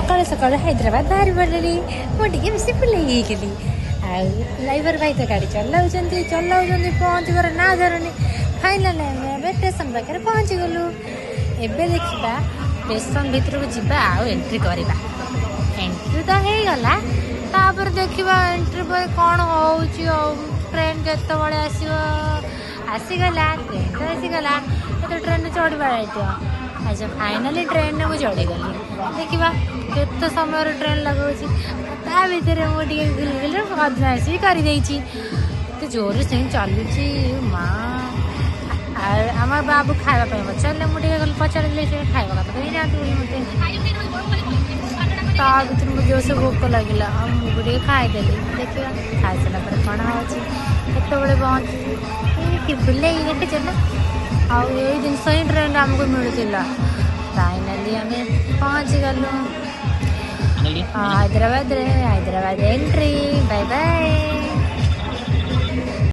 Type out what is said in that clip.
सकाल सकाल हैदराबाद बाहर पड़े मुझे बेस फुलई गली ड्राइवर भाई तो गाड़ी चलाऊँ पहुँचवर ना धरुनी फाइनाल स्टेशन पाखे पहुँची गलु एबे देखा स्टेशन भितर को जीवा आउ एंट्री करवा एंट्री तो हो गला तापर देखा एंट्री पर कौन हो ट्रेन केत आसीगला ट्रेन तो आसीगला तो ट्रेन चढ़वा अच्छा फाइनाली ट्रेन मुझे चढ़ी गली देखा केत समय ट्रेन लगुच ता भर मुझे बदमाश भी कर जोर से चलुची माँ आम बाबू खावाई पचारे मुझे पचारे खावा कथा कहीं जाती मत ता भर मुझे जोर से भोक लगे मुझे खाईदेली देखा खाई सारा कौन होते पहुँची बुले देखिए ना आउ ये जिनस ही ट्रेन आमको मिलूला फाइनाली आम पहुँची गलु हैदराबाद एंट्री बाय बाय।